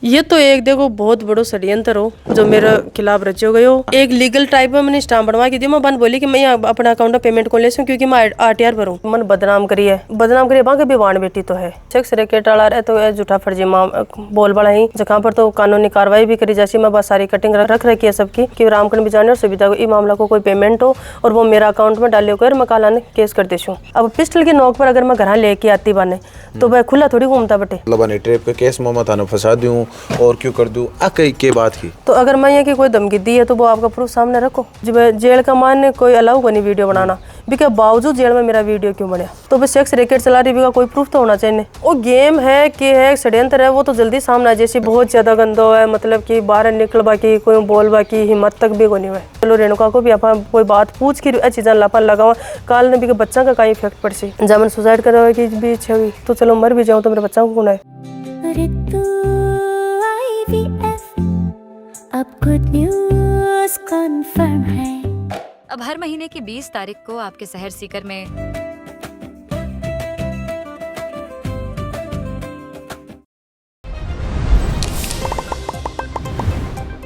ये तो एक देखो बहुत बड़ो षड्यंत्र हो जो मेरे खिलाफ रचो गयो। एक लीगल टाइप में मैंने स्टाम्प बनवा के दी। मैं बन बोली कि मैं अपना अकाउंट में पेमेंट को ले सकूं क्योंकि मैं आरटीआर पर हूं। मन बदनाम करिए बाकी भी वाण बेटी तो है सेक्स रैकेट वाला है तो झूठा फर्जी बोल बड़ा ही जगह पर तो कानूनी कार्रवाई भी करी जैसी मैं बस सारी कटिंग रख रखी है सबकी कि रामकरण भी जाने और सुविधा को मामला को कोई पेमेंट हो और वो मेरा अकाउंट में डालियो कर मैं काला ने केस कर देशूं। अब पिस्टल की नोक पर अगर मैं घर लेके आती बने तो वह खुला थोड़ी घूमता बटे ट्रेप के केस में थाने फंसा दूं और क्यों कर दूं कई के बात की। तो अगर मैं ये की कोई धमकी दी है तो वो आपका प्रूफ सामने रखो। जब जेल का मान कोई अलाउ को नहीं वीडियो बनाना भी के बावजूद जेल में मेरा वीडियो क्यों बना तो बस सेक्स रैकेट चला रही का कोई प्रूफ तो होना चाहिए। वो गेम है कि है षड्यंत्र है वो तो जल्दी सामने जैसी बहुत ज्यादा गंदो है मतलब कि बाहर निकल बाकी कोई बोल बाकी हिम्मत तक भी को नहीं हुआ। चलो रेणुका को भी आप कोई बात पूछ की चीज़ें लापा लगाओ काल ने भी बच्चा का कहीं इफेक्ट पड़ सी जब मैंने सुसाइड करवा की भी इच्छा हुई तो चलो मर भी जाऊँ तो मेरे बच्चा को कौन है। अब गुड न्यूज़ कन्फर्म है। अब हर महीने की 20 तारीख को आपके शहर सीकर में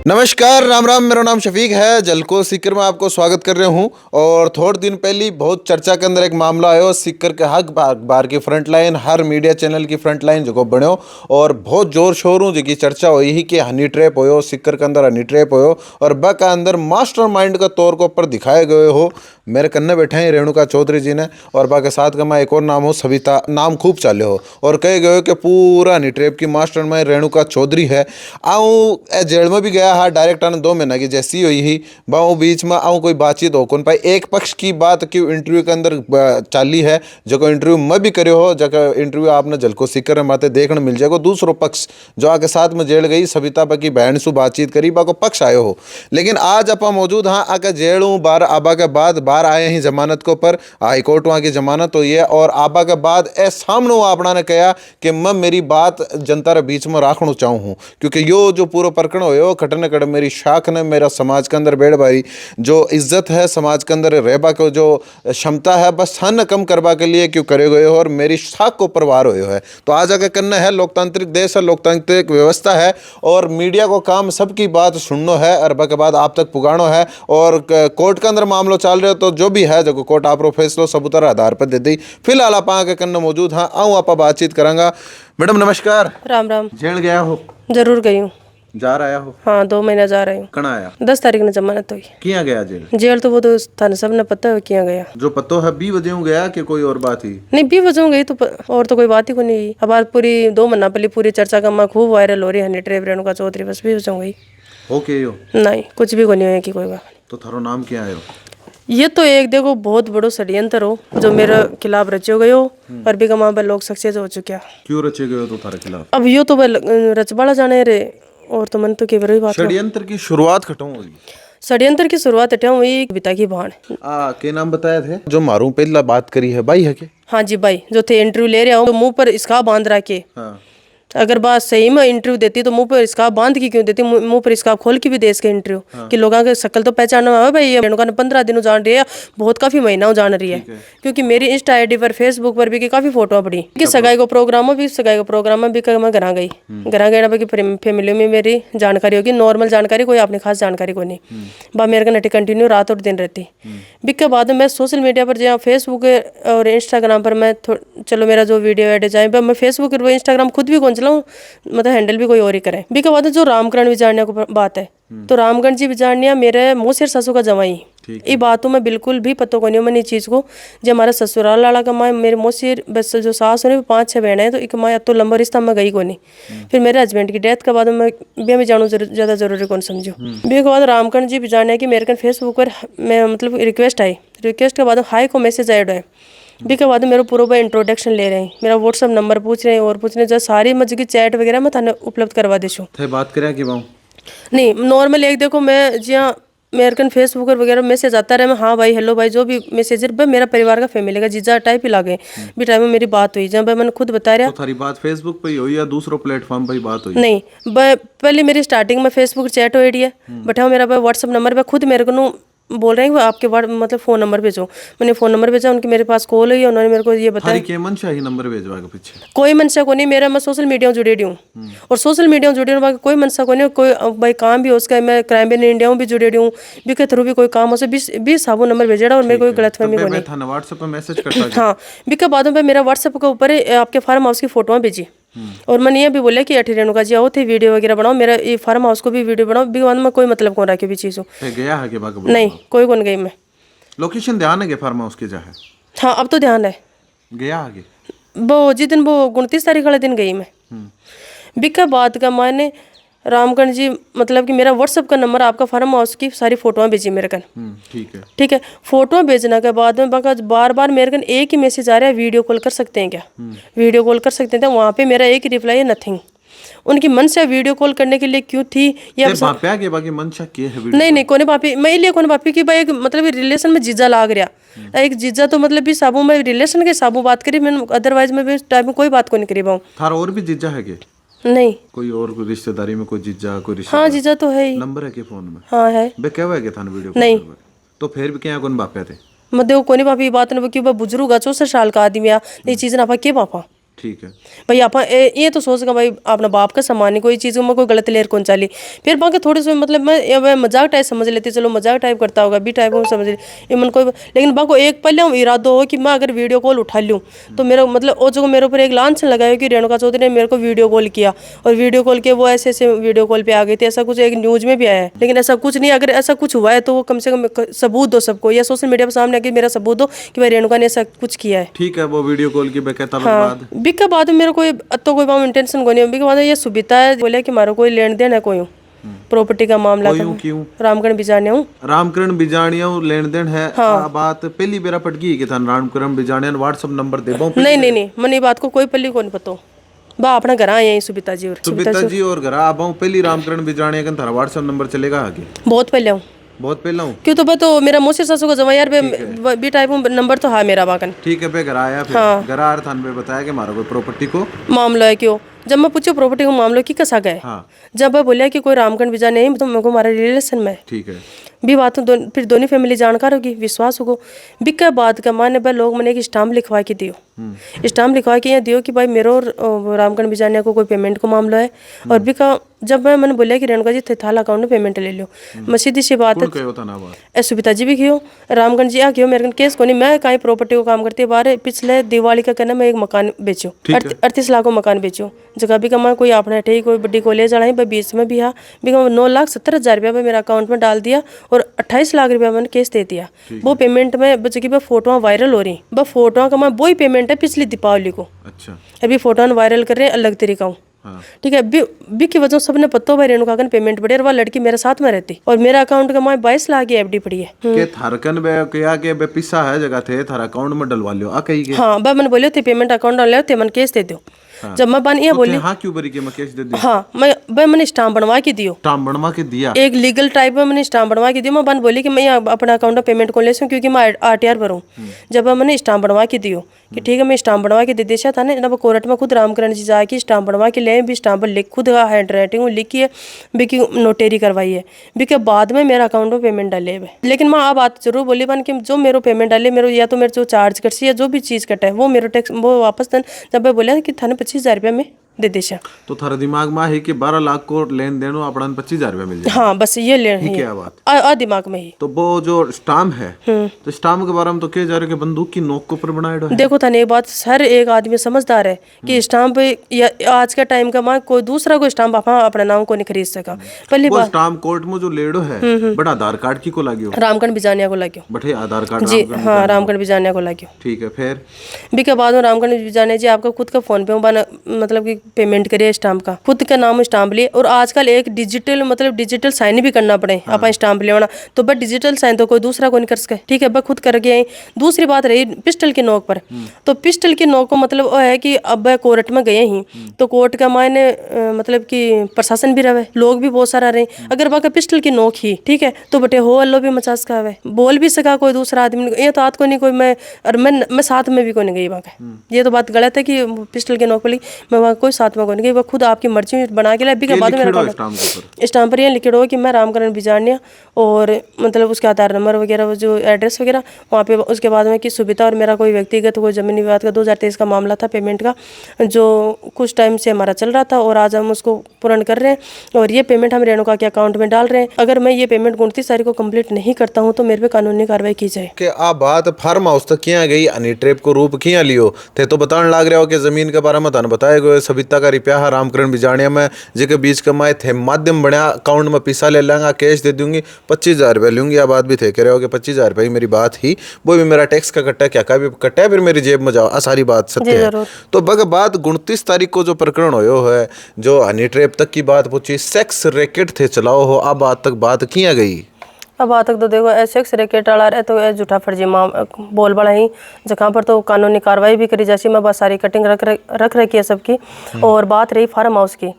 नमस्कार राम राम, मेरा नाम शफीक है। जलको सीकर में आपको स्वागत कर रहे हूं। और थोड़े दिन पहले बहुत चर्चा के अंदर एक मामला आयो सीकर के हक बार की फ्रंट लाइन हर मीडिया चैनल की फ्रंट लाइन जो बनो और बहुत जोर शोर हूँ जी चर्चा हुई ही कि हनी ट्रैप हो सीकर के अंदर हनी ट्रैप हो और ब का अंदर मास्टरमाइंड का तौर के ऊपर दिखाए गए हो। मेरे कन्ने बैठे हैं रेणुका चौधरी जी ने और बा के साथ का मैं एक और नाम हो सविता, नाम खूब चाले हो और कहे गए कि पूरा हनी ट्रैप की मास्टरमाइंड रेणुका चौधरी है। आऊँ जेल में भी गया हाँ डायरेक्ट आने 2 महीना की जैसी हुई ही बाऊ बीच में आऊँ कोई बातचीत हो कौन पाई। एक पक्ष की बात क्यों इंटरव्यू के अंदर चाली है जो इंटरव्यू मैं भी करे हो जगह इंटरव्यू आपने जलको सीकर में माते देखने मिल जाएगा। दूसरो पक्ष जो आके साथ में जेल गई सविता की बहन से बातचीत करी बा को पक्ष आयो हो। लेकिन आज आप मौजूद हाँ आके जेल हूँ बार आबा के बाद बाहर आए ही जमानत के ऊपर हाईकोर्ट वहाँ की जमानत हुई है और आबा के बाद ए सामने आपना ने कहा कि मैं मेरी बात जनता के बीच में रखना चाहूँ हूँ क्योंकि यो जो पूरा प्रकरण हो खटने कड़ मेरी शाख ने मेरा समाज के अंदर बैठ बारी जो इज्जत है समाज के अंदर रहबा को जो क्षमता है बस हन कम करवा के लिए क्यों करे गए हो और मेरी शाख को प्रवार हुए है। तो आज आगे करना है लोकतांत्रिक देश है लोकतांत्रिक व्यवस्था है और मीडिया को काम सबकी बात सुनना है और के बाद आप तक पुगानो है और कोर्ट के अंदर मामला चल रहे हो तो जो भी है जो कोर्ट आप फैसलो सबूतर आधार पर दे दी। फिलहाल आप आगे करना मौजूद हाँ आऊँ आप बातचीत करांगा। मैडम नमस्कार। राम राम। जेल गया हो? जरूर गई हूँ। जा रहा हो? हाँ 2 महीना जा रही हूँ। कहाँ आया? 10 तारीख ने जमानत हुई। किया गया जेल? जेल तो वो तो थाने सब ने पता है किया गया। जो पतो है 20 बजे गया कि कोई और बात ही? नहीं 20 बजे गई तो और तो कोई बात ही को नहीं। अब आज पूरी 2 महीना पहले पूरी चर्चा का माँ खूब वायरल हो रही है हनी ट्रैप रेणुका चौधरी बस 20 बजे गई। ओके यो नहीं कुछ भी को नहीं है कि कोई बात। तो थारो नाम क्या है? ये तो एक देखो बहुत बड़ो षड्यंत्र हो जो मेरे खिलाफ रचो गयो और भी कमा लोग सक्सेस हो चुके। क्यों रचे गए तो थारे खिलाफ? अब यो तो रचबाड़ा जाने रे और तो मन तो केवल बात। षड्यंत्र की शुरुआत खत्म हुई? षड्यंत्र की शुरुआत हटा हुई बिता की भाण के नाम बताया थे जो मारू पहला बात करी है भाई है के? हाँ जी भाई जो थे इंटरव्यू ले रहे हो तो मुंह पर इसका बांध रखे। हाँ। अगर बात सही में इंटरव्यू देती तो मुंह पर स्कार्फ बांध के क्यों देती मुंह पर स्कार्फ खोल के भी दे इसके इंटरव्यू कि लोगों के शक्ल तो पहचान में भाई रेणुका ने 15 दिनों जान रही है बहुत काफी महीना जान रही है क्योंकि मेरी इंस्टा आईडी पर फेसबुक पर भी काफी फोटो पड़ी कि सगाई को प्रोग्राम में भी मैं घर गई घर फैमिली में मेरी जानकारी होगी नॉर्मल जानकारी कोई अपनी खास जानकारी को नहीं बा मेरे का नटी कंटिन्यू रात और दिन रहती। बिक के बाद मैं सोशल मीडिया पर जहाँ फेसबुक और इंस्टाग्राम पर मैं चलो मेरा जो वीडियो एड जाए मैं फेसबुक और इंस्टाग्राम खुद भी कौन चलाऊँ मतलब हैंडल भी कोई और ही करे। भी के बाद जो रामकरण विचारने को बात है तो रामकरण जी विचारनिया मेरे मोसेर ससुर का जवाई ये बातों में बिल्कुल भी पता को नहीं हो मैंने चीज को जो हमारा ससुराल लाला का माँ मेरे मोसेर बस जो सास होने 5-6 बहन है तो एक माँ तो लंबा रिश्ता में गई को नहीं। फिर मेरे हस्बैंड की डेथ के बाद मैं जानू ज्यादा जरूरी कौन समझो। भी के बाद रामकरण जी विचारने की मेरे फेसबुक पर मैं मतलब रिक्वेस्ट आई रिक्वेस्ट के बाद हाई को मैसेज ऐड है भी के बाद मेरा पूरा इंट्रोडक्शन ले रहे हैं मेरा व्हाट्सअप नंबर पूछ रहे हैं और पूछ रहे हैं सारी मजे की चैट वगैरह मैं थाने उपलब्ध करवा देशूँ। बात करें कि नहीं नॉर्मल एक देखो मैं जहाँ मेरे फेसबुक वगैरह मैसेज आता रहे मैं हाँ भाई हेलो भाई जो भी मैसेज है मेरा परिवार का फैमिली का जीजा टाइप ही लागे भी टाइम में मेरी बात हुई जब मैंने खुद बता रहा। तो थारी बात फेसबुक पे ही हुई या दूसरो प्लेटफॉर्म पे ही बात हुई? नहीं पहले मेरी स्टार्टिंग में फेसबुक चैट हो रही है बट हाँ मेरा व्हाट्सअप नंबर पे खुद मेरे को बोल रहे हैं कि आपके मतलब फ़ोन नंबर भेजो। मैंने फ़ोन नंबर भेजा, उनकी मेरे पास कॉल हुई, उन्होंने मेरे को ये बताया थारी के मंशा ही नंबर भेजवा के पीछे कोई मनसा को नहीं, मेरा मैं सोशल मीडिया में जुड़े रही हूँ और सोशल मीडिया में जुड़े हूँ, बाकी कोई मनसा को नहीं। कोई भाई काम भी हो उसका, मैं क्राइम इन इंडिया में भी जुड़े रही हूँ, भी के थ्रू भी कोई काम हो से 20 साबुन नंबर भेजेड़ा और मेरे कोई गलतफहमी को नहीं। थाना व्हाट्सएप पे मैसेज करता है। हाँ, बिका बादों पे मेरा व्हाट्सएप के ऊपर आपके फार्म हाउस की फोटोआं भेजी और मैंने ये भी बोला कि अठी रेणुका जी आओ थे वीडियो वगैरह बनाओ, मेरा ये फार्म हाउस को भी वीडियो बनाओ, भी बाद में कोई मतलब कौन रखे भी चीज़ हो। गया है के बाग नहीं, कोई कौन गई मैं। लोकेशन ध्यान है के फार्म हाउस के जा है? हाँ, अब तो ध्यान है। गया आगे वो जिस दिन वो 29 तारीख वाले दिन गई मैं। बिका बाद का मैंने रामगढ़ जी मतलब कि मेरा व्हाट्सएप का नंबर आपका फार्म हाउस की सारी फोटोआं भेजी मेरे कन। ठीक है, फोटो भेजने के बाद में बार बार मेरे कन एक ही मैसेज आ रहा है, वीडियो कॉल कर सकते हैं क्या? वीडियो कॉल कर सकते हैं। वहाँ पे मेरा एक ही रिप्लाई है, नथिंग। उनकी मनसा वीडियो कॉल करने के लिए क्यों थी या बाप्या के बाकी मनसा के है वीडियो? नहीं कोने बापी मैं लिए कोने बापी की भाई एक मतलब रिलेशन में जीजा लाग रहा, एक जीजा तो मतलब भी साबू में रिलेशन के साबू बात करी मैंने, अदरवाइज मैं टाइम में कोई बात को नहीं करी पाऊँ। थारा और भी जीजा है के? नहीं, कोई और कोई रिश्तेदारी में कोई जीजा कोई रिश्ता? हाँ, जीजा तो है ही। नंबर है के फोन में? हाँ है। बे क्या हुआ के थाने वीडियो नहीं। तो फिर भी क्या कौन बाप्या थे? मैं देखो कोनी बापी बात ना कि बुजुर्ग 64 साल का आदमी आ, ये चीज ना के पापा ठीक है भाई आप ये तो सोचेगा भाई अपना बाप का सम्मान नहीं, कोई चीज़ में कोई गलत लेर कौन चाली। फिर बाकी थोड़े से मतलब मैं मजाक टाइप समझ लेती, चलो मजाक टाइप करता होगा भी टाइप समझ ले मन कोई, लेकिन बाको एक पहले इरादा हो कि मैं अगर वीडियो कॉल उठा लूँ तो मेरा मतलब वो जो मेरे ऊपर एक लांछन लगाया कि रेणुका चौधरी ने मेरे को वीडियो कॉल किया और वीडियो कॉल किया वो ऐसे ऐसे वीडियो कॉल पे आ गई थी, ऐसा कुछ एक न्यूज़ में भी आया है। लेकिन ऐसा कुछ नहीं, अगर ऐसा कुछ हुआ है तो वो कम से कम सबूत दो सबको, या सोशल मीडिया पर सामने आके मेरा सबूत दो कि भाई रेणुका ने ऐसा कुछ किया है। ठीक है, वो वीडियो कॉल की बेकता हाँ, बिका बाद में मेरे को तो कोई बात इंटेंशन को नहीं, बिका बाद ये सुविधा है बोले कि मारो कोई लेन देन है कोई प्रॉपर्टी का मामला क्यों? रामकरण बिजानिया हूँ। रामकरण बिजानिया लेन देन है। हाँ। बात पहली बेरा पटकी कि था रामकरण बिजानिया व्हाट्सएप नंबर दे नहीं मैंने बात को कोई पल्ली को नहीं पता बा अपना घर आए यही सुबिता जी और घर अब पहली रामकरण बिजानिया का थारा व्हाट्सएप नंबर चलेगा आगे? बहुत पहले हूँ, बहुत पहला हूँ। क्यों तो मेरा मौसी सासू का जमा यार भी टाइप नंबर तो है मेरा बाकन। ठीक है, पे घर आया फिर हाँ। घर आ थान पे बताया कि हमारा कोई प्रॉपर्टी को मामला है। क्यों जब मैं पूछे प्रॉपर्टी को मामला की कसा गए? हाँ। जब मैं बोलिया कि कोई रामगढ़ बिजा नहीं तो मेरे को हमारा रिलेशन में ठीक है भी बात तो फिर दोनों फैमिली जानकार होगी, विश्वास होगा। बिका बात का माने भाई लोग मैंने एक स्टाम्प लिखवा के दियो, स्टाम्प लिखवा के यहाँ दियो कि भाई मेरे और रामगढ़ बिजानिया को कोई पेमेंट को मामला है। और बिका जब मैंने बोलिया कि रेणुका जी थे थाला अकाउंट में पेमेंट ले लो, मैं सीधी सी बात है सुबिता जी भी कियो रामगढ़ जी आ क्यों मेरे केस को नहीं, मैं कहीं प्रॉपर्टी को काम करती है बाहर पिछले दिवाली का कहना मैं एक मकान बेचो 38 लाख को मकान बेचो जगह भी कमा कोई अपना ठेक कोई बड़ी कॉलेज चढ़ाई भाई बीच में भी हाँ भी 9,70,000 रुपया मेरे अकाउंट में डाल दिया और 28 लाख रुपया मैंने केस दे दिया। वो पेमेंट में बच्चे की फोटो वायरल हो रही, वो फोटो का मैं वही पेमेंट है पिछली दीपावली को। अच्छा, अभी फोटो वायरल कर रहे हैं अलग तरीका हूँ। हाँ। ठीक है, बी की वजह सबने पता भाई रेणुका का पेमेंट बढ़े और वह लड़की मेरे साथ में रहती और मेरा अकाउंट का माँ 22 लाख की एफडी पड़ी है के थारकन बे क्या के बे पिसा है जगह थे थारा अकाउंट में डलवा लियो आ कही के। हाँ बा मैंने बोले थे पेमेंट अकाउंट डाल ले थे मन केस दे दो। हाँ। जब मैं बन ये बोली हाँ क्यों बरी के मैं केस दे दी। हाँ मैंने स्टाम्प बनवा के दियो, स्टाम्प बनवा के दिया एक लीगल टाइप में मैंने स्टाम्प बनवा के दिया। मैं बन बोली कि मैं अपना अकाउंट में पेमेंट को ले सकूँ क्योंकि मैं RTR भरूँ। जब मैंने स्टाम्प बनवा के दियो कि ठीक है मैं स्टाम्प बनवा के दे दिया था ना, जब कोर्ट में खुद रामकरण जी जाके स्टाम्प बनवा के ले भी स्टाम्प लिख खुद हैंड राइटिंग लिखी है भी की नोटेरी करवाई है भी के बाद में मेरा अकाउंट में पेमेंट डाले हुए। लेकिन मैं आप बात जरूर बोली बन कि जो मेरे पेमेंट डाले मेरे या तो मेरे जो चार्ज कट या जो भी चीज़ कटे वो मेरे टैक्स वो वापस दें। जब मैं बोला कि थाने 25,000 रुपया में दे देशा तो थारा दिमाग में है कि 12 लाख को लेन देन अपना 25,000 रुपया मिल जाए। हाँ बस ये लेन है क्या बात दिमाग में ही। तो वो जो स्टाम्प है तो स्टाम्प के बारे में तो क्या जा रहा है कि बंदूक की नोक के ऊपर बनाया है। देखो था एक बात हर एक आदमी समझदार है कि स्टाम्प आज का टाइम का माँ कोई दूसरा कोई स्टाम्प अपना नाम को नहीं खरीद सका। पहली बात स्टाम्प कोर्ट में जो लेडो है बड़ा आधार कार्ड की को लागियो रामगढ़ बिजानिया को लागियो बटे आधार कार्ड जी हाँ रामगढ़ बिजानिया को लागियो। ठीक है फिर भी के बाद में रामगढ़ बिजानिया जी आपका खुद का फोन पे मतलब कि पेमेंट करिए स्टाम्प का खुद का नाम स्टाम्प लिए और आजकल एक डिजिटल मतलब डिजिटल साइन भी करना पड़े आप स्टाम्प लेना तो बस डिजिटल साइन तो कोई दूसरा को नहीं कर सके। ठीक है बस खुद कर गए। दूसरी बात रही पिस्टल की नोक पर, तो पिस्टल की नोक को मतलब वो है कि अब कोर्ट में गए ही तो कोर्ट का मायने मतलब कि प्रशासन भी रहे लोग भी बहुत सारा रहे। अगर बाका पिस्टल की नोक ही ठीक है तो बटे हो अल्लो भी मचा सका है बोल भी सका कोई दूसरा आदमी ये तो आत को नहीं कोई मैं और मैं साथ में भी को नहीं गई बाका। ये तो बात गलत है कि पिस्टल की नोक पर मैं वहाँ कोई कोई साथ में कौन, वो खुद आपकी मर्जी बना के ला भी के बाद मेरा स्टाम्प पर ये लिखित हो कि मैं रामकरण बिजानिया, और मतलब उसका आधार नंबर वगैरह, जो एड्रेस वगैरह वहाँ पे, उसके बाद में कि सुविधा और मेरा कोई व्यक्तिगत कोई जमीन विवाद का 2023 का मामला था पेमेंट का, जो कुछ टाइम से हमारा चल रहा था, और आज हम उसको पूर्ण कर रहे हैं और ये पेमेंट हम रेणुका के अकाउंट में डाल रहे हैं। अगर मैं ये पेमेंट 29 तारीख को कंप्लीट नहीं करता हूँ तो मेरे पे कानूनी कार्रवाई की जाए। कि आप बात फार्म हाउस तक किया गई, हनी ट्रैप को रूप किया लियो थे, तो बताने लाग रहे हो कि जमीन के बारे में थाने बताए गए सविता का रिप्या रामकरण बिजानिया में जिके बीच कमाए थे माध्यम बढ़िया अकाउंट में पैसा ले लेंगा, कैश दे दूंगी, 25,000 रुपये लूंगी। आप बात भी थे कह रहे हो कि 25,000 रुपये मेरी बात ही, वो भी मेरा टैक्स का कट्टा क्या भी कट्टा है, फिर मेरी जेब में जाओ, सारी बात सत्य है। तो बग बात 29 तारीख को जो प्रकरण होयो है, जो हनी ट्रैप तक की बात पूछी, सेक्स रैकेट थे चलाओ हो, अब बात तक बात किया गई। अब आज तक तो देखो सेक्स रैकेट वाला रहे तो झूठा फर्जी बोल बड़ा ही, जहाँ पर तो कानूनी कार्रवाई भी करी जाती। मैं बस सारी कटिंग रख रखी है सबकी। और बात रही फार्म हाउस की,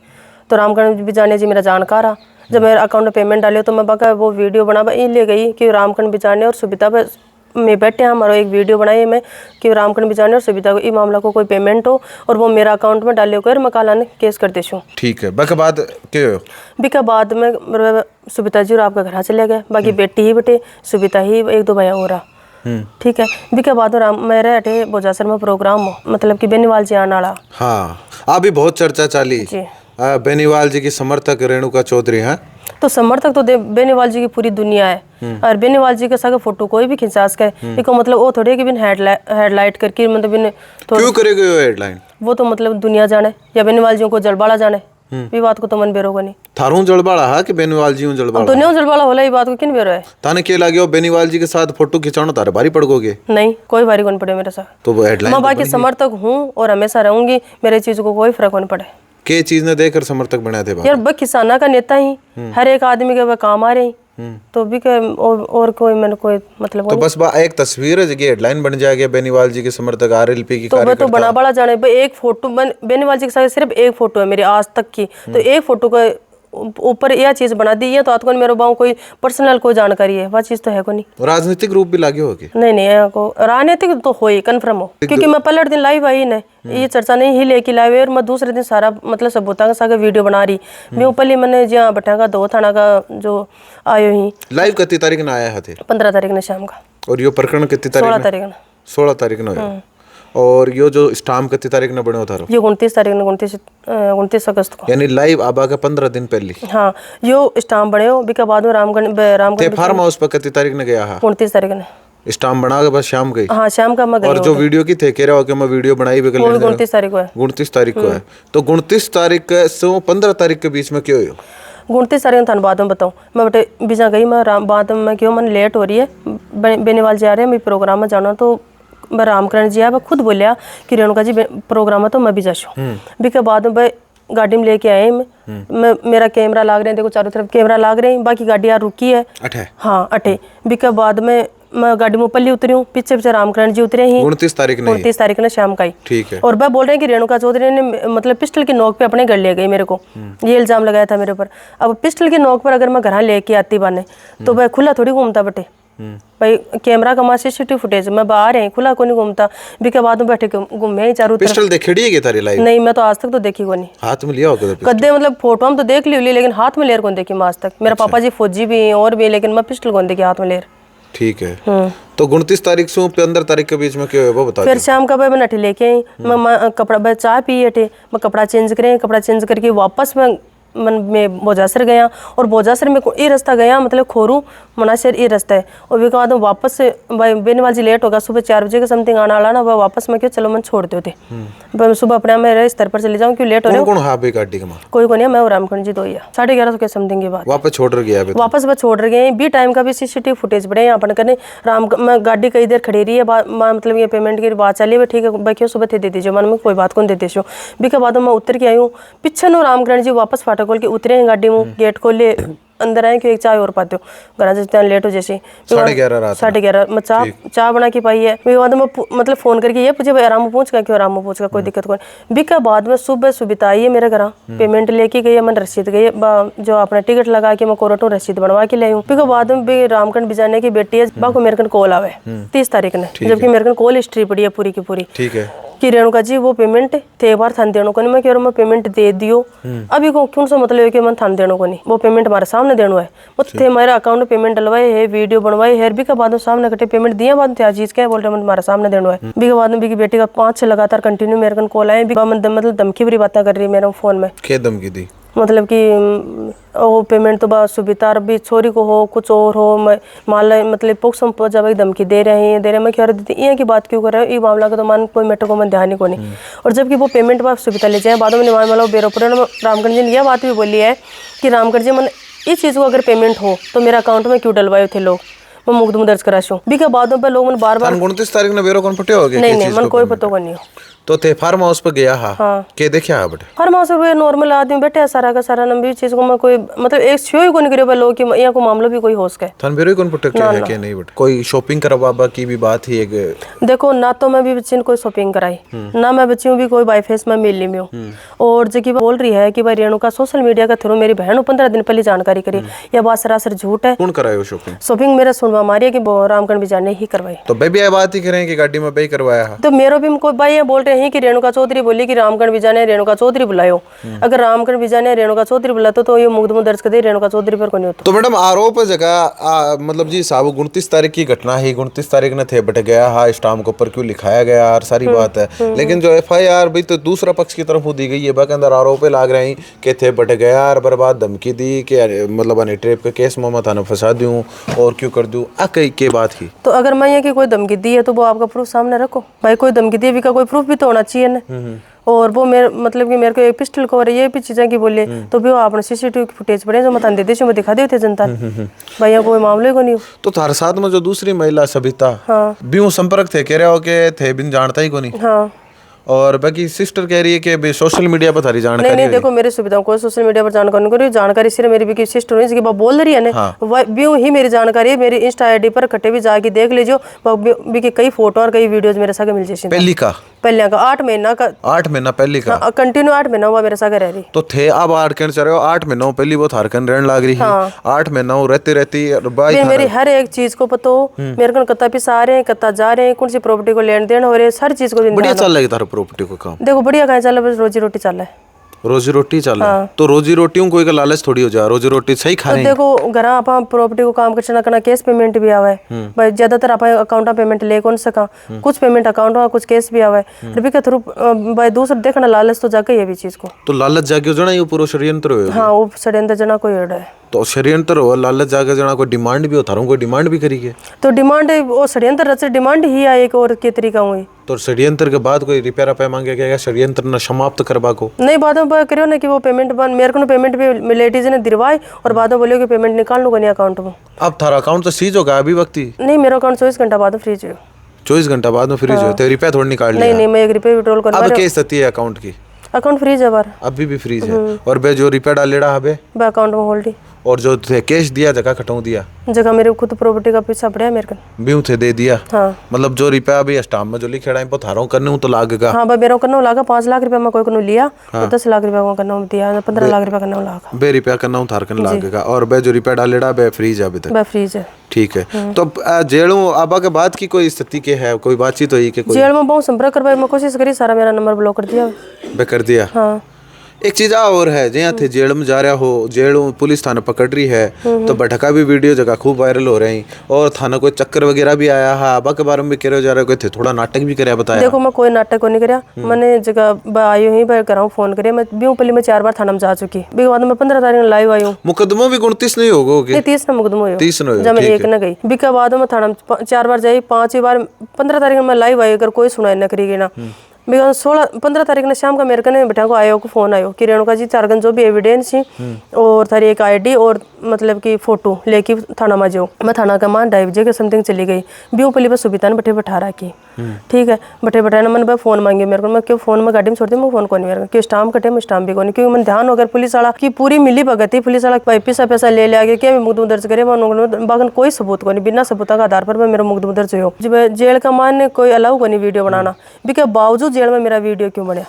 तो रामकरण बिजानिया जी मेरा जानकार आ, जब मेरे अकाउंट में पेमेंट डाली तो मैं बका वो वीडियो बना ले गई कि रामकरण बिजानिया और सुविधा में बैठे हैं, हमारा एक वीडियो बनाई मैं कि रामकरण बिजानिया और सुविधा को ये मामला को कोई पेमेंट हो और वो मेरा अकाउंट में डाले होकर मैं काला ने केस कर देशूँ। ठीक है, बक बाद क्यों बिका बाद में सुविधा जी और आपका घर चले गए, बाकी बेटी ही बेटे सुविधा ही 1-2 भैया हो रहा। ठीक है, बिका बाद मेरे अटे बोजासर में प्रोग्राम हो, मतलब कि बेनीवाल जी आने वाला। हाँ, अभी बहुत चर्चा चाली बेनीवाल जी की समर्थक रेणुका चौधरी हैं, तो समर्थक तो बेनीवाल जी की पूरी दुनिया है, और बेनीवाल जी के साथ फोटो कोई भी खिंचा सके, इसको मतलब वो थोड़े कि बिन हेडलाइट करके मतलब बिन क्यों करेगा ये हेडलाइन, वो तो मतलब दुनिया जाने या बेनीवाल जी को जलबाड़ा जाने, ये बात को तो मन बेरोगा नहीं। थारू जलबाड़ा है कि बेनीवाल जी जलबाड़ा, दुनिया जलबाड़ा होला, ये बात को किन बेरो है। ताने के लागे बेनीवाल जी के साथ फोटो खिंचाना तारे भारी पड़ोगे? नहीं, कोई भारी कौन पड़े मेरे साथ, तो वो हेडलाइन मैं बाकी समर्थक हूँ और हमेशा रहूंगी, मेरे चीज को कोई फर्क नहीं पड़े। के चीज ने देखकर समर्थक बनाए थे यार, बस किसाना का नेता ही हर एक आदमी के वह काम आ रहे, तो भी के और कोई मैंने कोई मतलब तो बस एक तस्वीर है जगह हेडलाइन बन जाएगी बेनीवाल जी के समर्थक आरएलपी की, तो मैं तो बना बड़ा जाने एक फोटो बेनीवाल जी के साथ सिर्फ एक फोटो है मेरी आज तक की, तो एक फोटो का ऊपर यह चीज बना दी है, तो आपको मेरे बाऊ कोई पर्सनल कोई जानकारी है, वह चीज तो है को नहीं। राजनीतिक रूप भी लागे होगी? नहीं को राजनीतिक तो हो ही कन्फर्म हो, क्योंकि मैं पहले दिन लाइव आई नहीं, ये चर्चा नहीं ही लेके लाइव, और मैं दूसरे दिन सारा मतलब सबूता का सारा वीडियो बना रही मैं ऊपर मैंने जहाँ बटा का 2 थाना का जो आयो ही लाइव कितनी तारीख ने आया थे? 15 तारीख ने शाम का। और यो प्रकरण कितनी तारीख? 16 तारीख ने। 16 तारीख ने। और यो जो स्टाम्प कितनी तारीख ने बने होता ये 29 तारीख ने, 29 अगस्त को, यानी लाइव आबा का 15 दिन पहले। हाँ, यो स्टाम्प बने हो बिका बाद में रामगढ़ फार्म हाउस पर कितनी तारीख ने गया? 29 तारीख ने स्टाम्प बना के बस शाम गई। हाँ, शाम का मैं गई। और जो वीडियो की थे कह रहा हो कि मैं वीडियो बनाई भी 29 तारीख को है। 29 तारीख को है, तो 29 तारीख से 15 तारीख के बीच में क्यों हो? 29 तारीख थान बाद में बताऊँ मैं बेटे बीजा गई मैं बाद में क्यों मन लेट हो रही है, बेनीवाल जी आ रहे हैं, मैं प्रोग्राम में जाना, तो मैं रामकरण जी आया, खुद बोलिया कि रेणुका जी प्रोग्राम है तो मैं भी जाशूँ। भी के बाद में गाड़ी में लेके आए मैं मेरा कैमरा लाग रहे हैं, देखो चारों तरफ कैमरा लाग रहे हैं, बाकी गाड़ी यार रुकी है अठे। हाँ अठे। भी के बाद में मैं गाड़ी में पल्ली उतरी हूँ, पीछे रामकरण जी उतरे ही 29 तारीख ने। 29 तारीख ने शाम का ही। ठीक है। और वह बोल रहे हैं कि रेणुका चौधरी ने मतलब पिस्टल की नोक पे अपने घर ले गई मेरे को, ये इल्जाम लगाया था मेरे ऊपर। अब पिस्टल की नोक पर अगर मैं घर लेके आती बाने तो वह खुला थोड़ी घूमता बटे, भाई कैमरा का सीसीटीवी फुटेज मैं बाहर है, खुला को नहीं घूमता। भी के बाद में बैठे घूमे ही चारों तरफ। पिस्टल देखड़ी है तारी लाइव? नहीं, मैं तो आज तक तो देखी को नहीं। हाथ में लिया होगा कदे मतलब फोटो हम तो देख ली, लेकिन हाथ में लेर कौन देखी मैं आज तक। मेरा पापा जी फौजी भी हैं और भी, लेकिन मैं पिस्टल कौन देखी हाथ में लेर। ठीक है। तो 29 तारीख से 15 तारीख के बीच में क्या है वो बता। फिर शाम का मैं नठी लेके आई, मैं कपड़ा चाय पी हटे, मैं कपड़ा चेंज करें, कपड़ा चेंज करके वापस मैं बोजासर गया, और बोजासर में ये रास्ता गया मतलब खोरू मनासर ये रास्ता है। और वे बाद वापस से बेनीवाल जी लेट होगा, सुबह 4 बजे के समथिंग आना वाला ना, वह वापस मैं क्यों चलो मैं छोड़ देते सुबह अपने मेरे स्तर पर चले जाऊँ, क्यों लेट हो रहा कौन हाँ गाड़ी का कोई को नहीं, मैं रामकरण जी 11:30 के समथिंग की बात। वापस छोड़ गया? वापस बस छोड़ गए बी टाइम का भी सीसीटीवी फुटेज पड़े यहाँ पर करने। मैं गाड़ी कई देर खड़ी रही है, मतलब ये पेमेंट की बात चली है, ठीक है बाकी सुबह थे दे दीजिए, मन में कोई बात कौन दे दीजिए। बी के बाद मैं उतर के आई हूँ, पीछे नो रामकरण जी वापस फाटक खोल के उतरे हैं गाड़ी में, गेट खोले अंदर आए कि एक चाय और पाते हो घर से लेट हो जैसे 11:30 मैं चाय बना के पाई है। फिर बाद में मतलब फोन करके ये पूछे भाई आराम में पहुंच गया, क्यों आराम में पहुंच गया, कोई दिक्कत कोई। बिका बाद में सुबह सुबह आई है मेरे घर, पेमेंट लेके गई है, मैं रसीद गई जो अपना टिकट लगा के मैं कोर्ट रसीद बनवा के ले आई हूँ। फिर बाद में रामकरण बिजाने की बेटी है, बाको मेरे कन कॉल आवे 30 तारीख ने, जबकि मेरे कन कॉल हिस्ट्री पड़ी है पूरी की पूरी। ठीक है। कि रेणुका जी वो पेमेंट थे एक बार थान देनो को नहीं, मैं कह रहा मैं पेमेंट दे दियो अभी को क्यों सा मतलब है कि मैं थान देनो को नहीं, वो पेमेंट हमारे सामने देनो है। वो थे मेरे अकाउंट में पेमेंट डलवाए है, वीडियो बनवाई है, भी के बाद में सामने कटे पेमेंट दिया बाद में चीज क्या बोल रहे हमारे सामने देनो है। भी के बाद में भी बेटी का 5 से लगातार कंटिन्यू मेरे को कॉल आए, मतलब धमकी भरी बातें कर रही है मेरे फोन में। क्या धमकी दी? मतलब कि वो पेमेंट तो बस सुविधा अभी छोरी को हो कुछ और हो, मान मतलब पोक्सो में जब धमकी दे रहे हैं मैं कह रही थी ये की बात क्यों कर रहे हो, ये मामला का तो मान कोई मैटर को मैं ध्यान ही को नहीं। और जबकि वो पेमेंट बात सुविधा ले जाए बाद में निवान वाला बेरोपुर रामगढ़ जी ने यह बात भी बोली है कि रामगढ़ जी मन इस चीज़ को अगर पेमेंट हो तो मेरे अकाउंट में क्यों डलवाए थे लोग, मैं मुकदमा दर्ज कराशूँ भी के बादों पर लोग मन बार बार 29 तारीख ने बेरो कौन पटे हो गए? नहीं मन कोई पता को नहीं हो। तो थे फार्म हाउस पे गया हाँ। के देखा है बटे फार्म हाउस पे नॉर्मल आदमी बैठे है, सारा का सारा नंबर चीज को मैं कोई मतलब एक छो ही को नहीं करे लोग कि यहाँ को मामला भी कोई होश का है। थान बेरो कौन पटे क्या है क्या नहीं बटे? कोई शॉपिंग करवाबा की भी बात ही है? देखो ना तो मैं भी बच्ची ने कोई शॉपिंग कराई ना मैं बच्ची भी कोई बाईफेस में मिली में हूँ। और जो बोल रही है कि भाई रेणुका सोशल मीडिया के थ्रू मेरी बहन 15 दिन पहले जानकारी करी, यह बात सरासर झूठ है। कौन करायो शॉपिंग? शॉपिंग मेरा सुनवा मारी है कि रामगढ़ भी जाने ही करवाई। तो भाई भी बात ही करें कि गाड़ी में भाई करवाया है? तो मेरे भी कोई भाई ये बोल रहे हैं कि रेणुका चौधरी बोली कि रामगढ़ विजय ने रेणुका चौधरी बुलायो, अगर रामगढ़ विजय ने रेणुका चौधरी बुलाते तो ये मुकदमा दर्ज कर दे, रेणुका चौधरी पर कोई होता। तो मैडम आरोप जगह मतलब जी साहब 29 तारीख की घटना है, 29 तारीख ने थे बट गया हाँ स्टाम्प के ऊपर क्यों लिखाया गया और सारी बात है, लेकिन जो FIR भी तो दूसरा पक्ष की तरफ दी गई है, बाकी अंदर आरोप लाग रहे हैं कि थे बट गया और बर्बाद धमकी दी कि मतलब हनी ट्रेप के केस में मैं थाना फंसा दूं और क्यों कर दूं कई के बात की। तो अगर मैं ये कि कोई धमकी दी है तो वो आपका प्रूफ सामने रखो भाई, कोई धमकी दी है का कोई प्रूफ भी तो होना चाहिए ना। और वो मेरे मतलब कि मेरे को एक पिस्टल कवर है ये भी चीजें की बोले तो भी वो आपने CCTV की फुटेज पड़े जो मत दे देश में दिखा देते जनता भाई यहाँ कोई मामले को नहीं हो। तो थारे साथ में जो दूसरी महिला सबिता हाँ भी संपर्क थे कह रहे हो के थे बिन जानता ही को नहीं? हाँ। और बाकी सिस्टर कह रही है कि सोशल मीडिया पर थारी जानकारी नहीं देखो मेरी सुविधाओं को सोशल मीडिया पर जानकारी नहीं, जानकारी सिर्फ मेरी भी सिस्टर हुई जिसकी बोल रही है ना वो ही मेरी जानकारी है। मेरी इंस्टा ID पर कटे भी जाके देख लीजिए भी की कई फोटो और कई वीडियोज मेरे साथ मिल जाए। पहली का 8 महीना का 8 महीना पहले का कंटिन्यू 8 महीना हुआ मेरे साथ रह रही। तो थे अब 8 कहने चल रहे हो 8 महीना पहले वो थारकन रहने लग रही है 8 महीना रहती रहती मेरी हर एक चीज को पता हो, मेरे को कत्ता पिसा आ रहे हैं कत्ता जा रहे हैं कौन सी प्रॉपर्टी को लेन देन हो रहे हैं, हर चीज को बढ़िया चल रहा है तारा प्रॉपर्टी को काम? देखो बढ़िया कहाँ चल रहा है, बस रोजी रोटी चल रहा है। रोजी रोटी चल रहा है तो रोजी रोटियों कोई का लालच थोड़ी हो जा, रोजी रोटी सही खा रहे हैं। देखो घर आप प्रॉपर्टी को काम करना कैश पेमेंट भी आवा है भाई, ज्यादातर आप अकाउंट पेमेंट ले कौन सका, कुछ पेमेंट अकाउंट में कुछ केस भी आवा है रवि के थ्रू भाई दूसरा देखना लालच तो जाके ये भी चीज को तो लालच जाके जना ये पूरा षड्यंत्र हो। हाँ वो षड्यंत्र जना कोई है तो षड्यंत्र हो लालच जाके जना कोई डिमांड भी हो थारों कोई डिमांड भी करी के तो डिमांड वो षड्यंत्र रच डिमांड ही आए एक और के तरीका हुई। तो षड्यंत्र के बाद कोई रिपेयर रुपया मांगे क्या षड्यंत्र न समाप्त करवा को? नहीं बाद में करियो ना कि वो पेमेंट बन मेरे को पेमेंट भी लेडीज ने दिलवाई और बाद में बोलियो कि पेमेंट निकाल लूंगा नहीं अकाउंट में। अब थारा अकाउंट तो सीज होगा अभी वक्त ही? नहीं मेरा अकाउंट 24 घंटा बाद में फ्रीज है। 24 घंटा बाद में फ्रीज हो तो रुपया थोड़ी निकाल लिया? नहीं मैं 1 रुपये विड्रॉल कर अब क्या स्थिति है अकाउंट की? अकाउंट फ्रीज है बार अभी भी फ्रीज है और बे जो रुपया डालेड़ा है बे अकाउंट में होल्ड और जो थे कैश दिया जगह कटाऊ दिया जगह मेरे खुद प्रॉपर्टी का पैसा पड़ा है मेरे को ब्यू थे दे दिया। हाँ मतलब जो रुपया अभी स्टाम्प में जो लिखे है थारों करने हूं तो लागेगा। हाँ भाई मेरा करना लागा 5 लाख रुपया मैं कोई को लिया तो 10 लाख रुपया को करना दिया 15 लाख रुपया करना लागा बे रुपया करना हूं थार करने लागेगा और बे जो रुपया डालेड़ा बे फ्रीज है अभी तक बे फ्रीज है। ठीक है तो जेलों आबा के बाद की कोई स्थिति के है कोई बातचीत हुई कि कोई जेल में बहुत संपर्क करवाई मैं कोशिश करी सारा मेरा नंबर ब्लॉक कर दिया बे कर दिया। हाँ एक चीज और है जहाँ थे जेल में जा रहा हो जेल पुलिस थाना पकड़ रही है तो भटका भी वीडियो जगह खूब वायरल हो रहे हैं और थाना कोई चक्कर वगैरह भी आया है आबा के बारे में कह जा रहे थे थोड़ा नाटक भी कराया बताया? देखो मैं कोई नाटक को नहीं कराया मैंने जगह आई हुई कराऊँ फोन करे मैं भी पहले मैं 4 बार थाना में जा चुकी भी बाद में 15 तारीख लाइव आई हूँ। मुकदमा भी 29 नहीं होगा? 30 ना मुकदमा हो 30 जब मैं एक न गई बिका बाद में थाना 4 बार जाई 5 बार 15 तारीख में लाइव आई अगर कोई सुनाई न करेगी ना 15 तारीख ने शाम का मेरे कने बेटा को आयो को फोन आयो कि रेणुका जी चारगन जो भी एविडेंस ही और थारी एक ID और मतलब कि फोटो लेके थाना में जाओ। मैं थाना का मान 2:30 बजे के समथिंग चली गई भी पहले बस सुविधा ने बैठा रखी ठीक है बैठे ना मैंने फोन मांगे मेरे को मैं क्यों फोन में गाड़ी में छोड़ती मैं फोन को नहीं मेरे क्यों स्टाम्प कटे मैं स्टाम्प भी को नहीं क्योंकि मैं ध्यान अगर पुलिस वाला की पूरी मिली भगत पुलिस वाला पैसा ले आगे क्या मुकदमा दर्ज करे बागन कोई सबूत को नहीं बिना सबूत का आधार पर मेरा मुकदमा दर्ज हो जब जेल का मान कोई अलाउ को नहीं वीडियो बनाना भी के बावजूद जेल में मेरा वीडियो क्यों बना?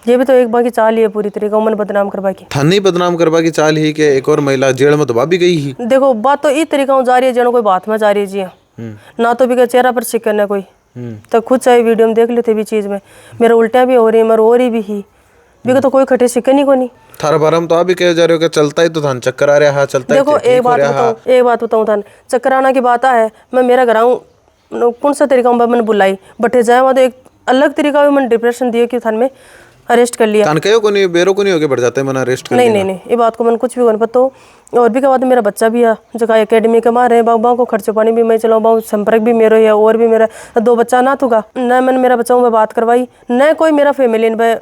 ये भी तो एक बाकी चाल ही है पूरी तरीके मन बदनाम करवा की थाने बदनाम करवा की चाल ही के एक और महिला जेल में दबा भी गई ही। देखो बात तो इस तरीका जा रही है जनो कोई बात में जा रही है जी ना तो भी चेहरा पर शिकन है कोई तो खुद चाहे वीडियो में देख लेते भी चीज में मेरा उल्टा भी हो रही है, मैं रो रही भी ही भी तो कोई खटे सिक्के नहीं को नहीं। थारा बारे में तो आप भी कह जा रहे हो कि चलता ही तो थान चक्कर आ रहा है, चलता देखो ही एक बात बताऊं थान, चक्कर आना की बात है, मैं मेरा घर आऊँ कौन सा तरीका मैंने बुलाई बटे जाए वहाँ तो एक अलग तरीका मैंने डिप्रेशन दिया कि थान में अरेस्ट कर लिया। थान कहो को नहीं बेरो को नहीं होके बढ़ जाते मैंने अरेस्ट कर नहीं ये बात को मैंने कुछ भी नहीं पता हो। और भी क्या बात है, मेरा बच्चा भी है जो का एकेडमी के मार है बाबा को खर्चो पानी भी मैं चलाऊँ बाबू संपर्क भी मेरा है और भी मेरा 2 बच्चा ना तुगा न मैंने मेरा बच्चा में बात करवाई न कोई मेरा फैमिली ने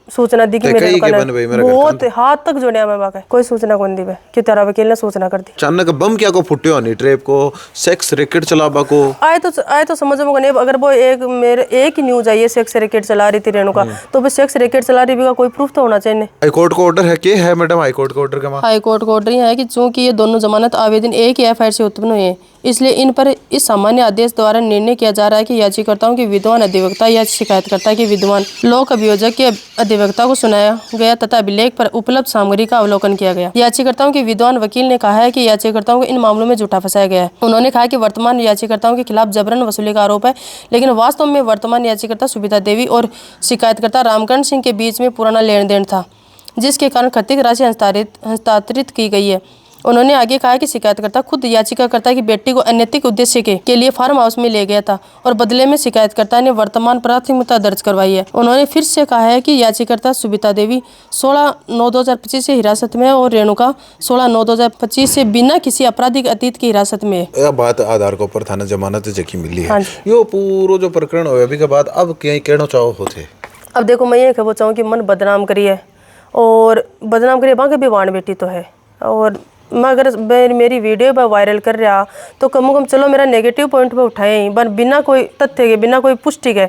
सूचना दी कि मेरे बहुत हाथ तक जोड़िया मैं बाका कोई सूचना कौन दी कि तेरा वकील ने सूचना कर दी। अचानक बम क्या को फुटे हो नहीं ट्रेप को सेक्स रैकेट चलाबा को आए तो समझ में नहीं। अगर वो एक ही न्यूज आई है सेक्स रैकेट चला रही थी रेणुका तो वो सेक्स रैकेट चला रही का कोई प्रूफ तो होना चाहिए। हाईकोर्ट का ऑर्डर है कि है मैडम हाईकोर्ट का ऑर्डर का हाईकोर्ट का ऑर्डर है कि चूंकि ये दोनों जमानत आवेदन एक ही एफआईआर से उत्पन्न हुए हैं इसलिए इन पर इस सामान्य आदेश द्वारा निर्णय किया जा रहा है कि याचिकाकर्ताओं के विद्वान अधिवक्ता या शिकायतकर्ता के विद्वान लोक अभियोजक के अधिवक्ता को सुनाया गया तथा अभिलेख पर उपलब्ध सामग्री का अवलोकन किया गया। याचिकाकर्ताओं के विद्वान वकील ने कहा है कि याचिकाकर्ताओं को इन मामलों में झूठा फंसाया गया है। उन्होंने कहा कि वर्तमान याचिकाकर्ताओं के खिलाफ जबरन वसूली का आरोप है लेकिन वास्तव में वर्तमान याचिकाकर्ता सुविधा देवी और शिकायतकर्ता रामकरण सिंह के बीच में पुराना लेन देन था जिसके कारण कथित राशि हस्तांतरित की गई है। उन्होंने आगे कहा कि शिकायतकर्ता खुद याचिकाकर्ता की बेटी को अनैतिक उद्देश्य के लिए फार्म हाउस में ले गया था और बदले में शिकायतकर्ता ने वर्तमान प्राथमिकता दर्ज करवाई है। उन्होंने फिर से कहा है कि याचिकाकर्ता सुबिता देवी 16/9/2025 से हिरासत में है और रेणुका 16/9/2025 से बिना किसी आपराधिक अतीत की हिरासत में है। यह बात आधार के ऊपर थाना जमानत जकी मिली है। यो पूरो जो प्रकरण हुआ अभी के बाद अब कहीं कहना चाहो होते अब देखो मैं ये कहना चाहूँ कि मन बदनाम करिए और बदनाम करिए बाकी भी वाण बेटी तो है और मैं अगर मेरी वीडियो पर वायरल कर रहा तो कम से कम चलो मेरा नेगेटिव पॉइंट पे उठाए ही बन बिना कोई तथ्य के बिना कोई पुष्टि के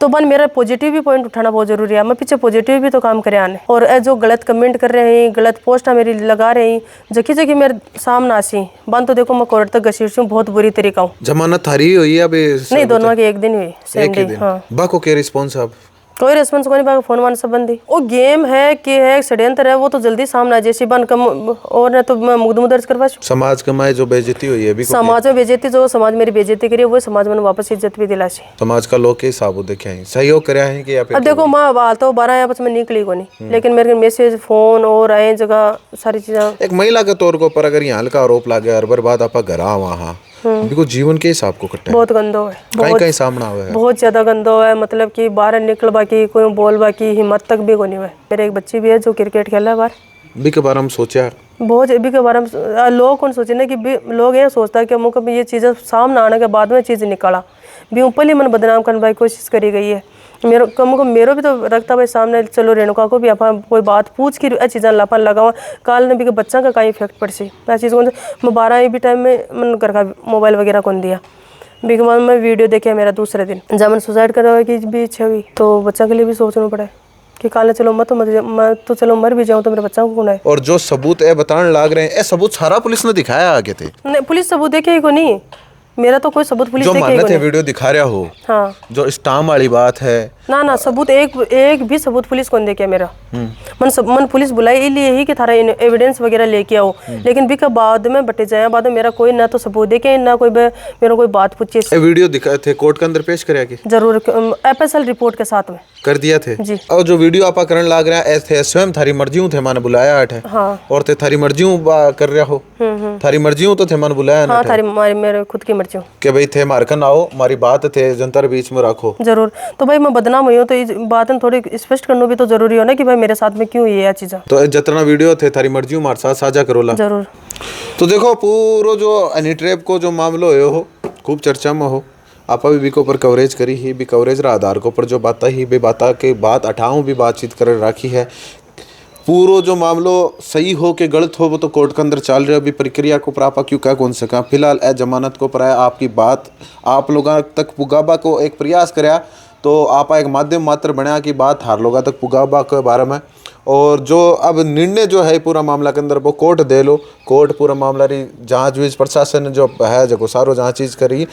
तो बन मेरा पॉजिटिव भी पॉइंट उठाना बहुत जरूरी है। मैं पीछे पॉजिटिव भी तो काम करे आने और जो गलत कमेंट कर रहे हैं गलत पोस्ट मेरी लगा रहे हैं जकी जगह मेरे सामने आसी बन तो देखो मैं कोर्ट तक घसीट हूँ बहुत बुरी तरीका हूँ। जमानत थारी हुई है अभी नहीं दोनों की एक दिन हुई सेम डे। हाँ बाको के रिस्पॉन्स अब कोई रेस्पॉन्स को नहीं पाएगा फोन मान संबंधी वो गेम है कि है षड्यंत्र है वो तो जल्दी सामने आ जैसी बन कम और न तो मैं मुकदमा दर्ज करवा समाज कमाए जो बेइज्जती हुई है भी समाज में बेइज्जती जो समाज मेरी बेइज्जती करी वो समाज में वापस इज्जत भी दिला समाज का लोग के हिसाब देखे हैं सहयोग करे हैं कि अब देखो मैं बात तो 12 या में निकली को नहीं लेकिन मेरे मैसेज फोन और आए जगह सारी चीजें। एक महिला के तौर के ऊपर अगर यहाँ हल्का आरोप लागे हर बार बात आप घर आ वहाँ बिल्कुल जीवन के हिसाब को कट्टा बहुत गंदो है कहीं सामना हुआ है बहुत ज्यादा गंदो है मतलब कि बाहर निकल बाकी कोई बोल बाकी हिम्मत तक भी को नहीं हुआ। मेरे एक बच्ची भी है जो क्रिकेट खेला है बाहर भी के बारे में सोचा बहुत भी के बारे में लोग कौन सोचे ना कि लोग ये सोचता है कि मुझे भी ये चीज़ें सामने आने के बाद में चीज़ निकाला भी ऊपर ही मन बदनाम करने की कोशिश करी गई है। मेरो कम को मेरो भी तो रखता भाई सामने चलो रेणुका को भी अपन कोई बात पूछ की चीज़ें लापन लगावा काल ने भी बच्चा का कहीं इफेक्ट पड़ सी मैं चीज़ कौन मैं 12 भी टाइम में मन घर का मोबाइल वगैरह कौन दिया भी मैं वीडियो देखे मेरा दूसरे दिन जब मैंने सुसाइड करा कि भी छवि तो बच्चा के लिए भी सोचना पड़ा कि काल चलो मैं तो चलो मर भी जाऊँ तो मेरे बच्चा को कौन है। और जो सबूत है बताने लाग रहे हैं सबूत सारा पुलिस ने दिखाया आगे थे नहीं पुलिस सबूत देखे ही को नहीं मेरा तो कोई सबूत पुलिस जो मानते थे वीडियो दिखा रहा हो। हाँ जो स्टाम वाली बात है ना सबूत एक भी सबूत पुलिस कौन दे के मेरा मन पुलिस बुलाई इसलिए ही कि थारा एविडेंस वगैरह लेके आओ लेकिन भी बाद में बटे जाए बाद में मेरा कोई ना तो सबूत देके ना कोई मेरा कोई बात पूछे। वीडियो दिखाए थे कोर्ट के अंदर पेश करे जरूर FSL रिपोर्ट के साथ में कर दिया थे जी। और जो वीडियो आप करण लाग रहा है थे स्वयं थारी मर्जी थे माने बुलाया है। हाँ। और थे थारी मर्जी कर रहा हो थारी मर्जी तो थे माने बुलाया हाँ थारी मेरे खुद की मर्जी कि भाई थे मारकन आओ हमारी बात थे जनता के बीच में रखो जरूर। तो भाई मैं बदनाम हुई हूँ तो इस बात थोड़ी स्पष्ट करना भी तो जरूरी हो ना कि भाई मेरे साथ में क्यों ये चीज़ तो जितना वीडियो थे थारी मर्जी हमारे साथ साझा करोला जरूर। तो देखो पूरा जो एनी ट्रैप को जो मामलो हो खूब चर्चा में हो आप भी को ऊपर कवरेज करी ही भी कवरेज रा आधार को ऊपर जो बात ही बे बात के बात अठाऊँ भी बातचीत कर राखी है पूरो जो मामलो सही हो के गलत हो वो तो कोर्ट के अंदर चल रहा है अभी प्रक्रिया को प्रापा क्यों क्या कौन सका फिलहाल जमानत को प्राय आपकी बात आप लोगों तक पुगाबा को एक प्रयास कराया तो आप एक माध्यम मात्र बनाया कि बात हर लोगों तक पुगाबा के बारे में और जो अब निर्णय जो है पूरा मामला के अंदर वो कोर्ट दे लो कोर्ट पूरा मामला री जांच वीज प्रशासन जो है जो सारो जांच चीज करी